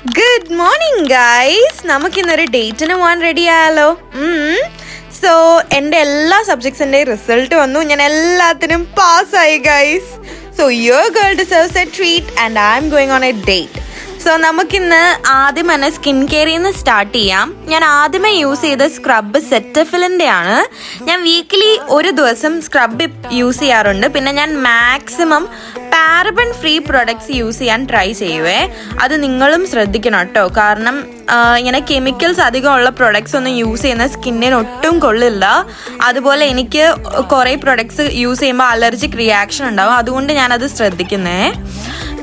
Good morning guys. നമുക്കിന്നൊരു ഡേറ്റിന് പോകാൻ റെഡി ആയാലോ? സോ എൻ്റെ എല്ലാ സബ്ജക്ട്സിൻ്റെയും റിസൾട്ട് വന്നു. ഞാൻ എല്ലാത്തിനും പാസ്സായി guys. So your girl deserves A treat and I am going on A date. So നമുക്കിന്ന് ആദ്യം തന്നെ സ്കിൻ കെയറിൽ നിന്ന് സ്റ്റാർട്ട് ചെയ്യാം. ഞാൻ ആദ്യമേ യൂസ് ചെയ്ത സ്ക്രബ് സെറ്റഫിലിൻ്റെ ആണ്. ഞാൻ വീക്കിലി ഒരു ദിവസം സ്ക്രബ് യൂസ് ചെയ്യാറുണ്ട്. പിന്നെ ഞാൻ maximum paraben free products use ചെയ്യാൻ ട്രൈ ചെയ്യുവേ. അത് നിങ്ങളും ശ്രദ്ധിക്കണം കേട്ടോ. കാരണം ഇങ്ങനെ കെമിക്കൽസ് അധികമുള്ള പ്രൊഡക്ട്സ് ഒന്നും യൂസ് ചെയ്യുന്ന സ്കിന്നിന് ഒട്ടും കൊള്ളില്ല. അതുപോലെ എനിക്ക് കുറേ പ്രൊഡക്ട്സ് യൂസ് ചെയ്യുമ്പോൾ അലർജിക് റിയാക്ഷൻ ഉണ്ടാവും. അതുകൊണ്ട് ഞാനത് ശ്രദ്ധിക്കുന്നേ.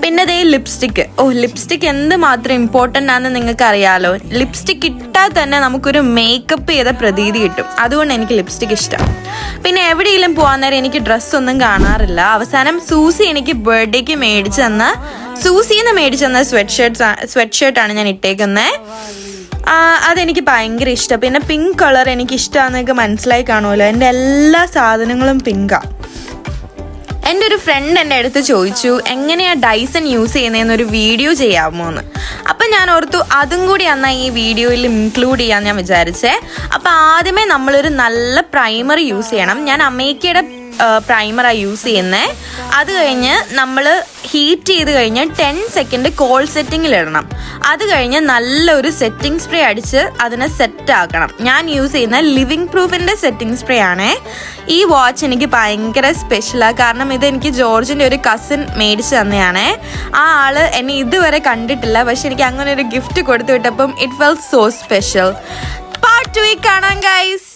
പിന്നെ ദേ ലിപ്സ്റ്റിക്ക്. ലിപ്സ്റ്റിക്ക് എന്ത് മാത്രം ഇമ്പോർട്ടൻ്റ് ആണെന്ന് നിങ്ങൾക്ക് അറിയാലോ. ലിപ്സ്റ്റിക്ക് ഇട്ടാൽ തന്നെ നമുക്കൊരു മേക്കപ്പ് ചെയ്ത പ്രതീതി കിട്ടും. അതുകൊണ്ട് എനിക്ക് ലിപ്സ്റ്റിക്ക് ഇഷ്ടം. പിന്നെ എവിടെയെങ്കിലും പോകാൻ നേരം എനിക്ക് ഡ്രസ്സൊന്നും കാണാറില്ല. അവസാനം സൂസി എനിക്ക് ബർത്ത്ഡേക്ക് സൂസിന്ന് മേടിച്ചു തന്ന സ്വെറ്റ് ഷർട്ടാണ് ഞാൻ ഇട്ടേക്കുന്നത്. അതെനിക്ക് ഭയങ്കര ഇഷ്ടം. പിന്നെ പിങ്ക് കളർ എനിക്ക് ഇഷ്ടമാണെന്നൊക്കെ മനസ്സിലായി കാണുമല്ലോ. എൻ്റെ എല്ലാ സാധനങ്ങളും പിങ്കാണ്. എൻ്റെ ഒരു ഫ്രണ്ട് എൻ്റെ അടുത്ത് ചോദിച്ചു എങ്ങനെയാണ് ഡൈസൺ യൂസ് ചെയ്യുന്നതെന്നൊരു വീഡിയോ ചെയ്യാമോ എന്ന്. അപ്പം ഞാൻ ഓർത്തു അതും കൂടി എന്നാൽ ഈ വീഡിയോയിൽ ഇൻക്ലൂഡ് ചെയ്യാൻ ഞാൻ വിചാരിച്ചേ. അപ്പം ആദ്യമേ നമ്മളൊരു നല്ല പ്രൈമർ യൂസ് ചെയ്യണം. ഞാൻ അമേരിക്കയുടെ പ്രൈമറാണ് യൂസ് ചെയ്യുന്നത്. അത് കഴിഞ്ഞ് നമ്മൾ ഹീറ്റ് ചെയ്ത് കഴിഞ്ഞ് 10 സെക്കൻഡ് കോൾ സെറ്റിങ്ങിലിടണം. അത് കഴിഞ്ഞ് നല്ലൊരു സെറ്റിംഗ് സ്പ്രേ അടിച്ച് അതിനെ സെറ്റ് ആക്കണം. ഞാൻ യൂസ് ചെയ്യുന്ന ലിവിങ് പ്രൂഫിൻ്റെ സെറ്റിംഗ് സ്പ്രേ ആണേ. ഈ വാച്ച് എനിക്ക് ഭയങ്കര സ്പെഷ്യലാണ്. കാരണം ഇതെനിക്ക് ജോർജിൻ്റെ ഒരു കസിൻ മേടിച്ച് തന്നെയാണേ. ആ ആള് എന്നെ ഇതുവരെ കണ്ടിട്ടില്ല. പക്ഷെ എനിക്ക് അങ്ങനെ ഒരു ഗിഫ്റ്റ് കൊടുത്തു വിട്ടപ്പം it felt so special. Part 2 കാണാം ഗൈസ്.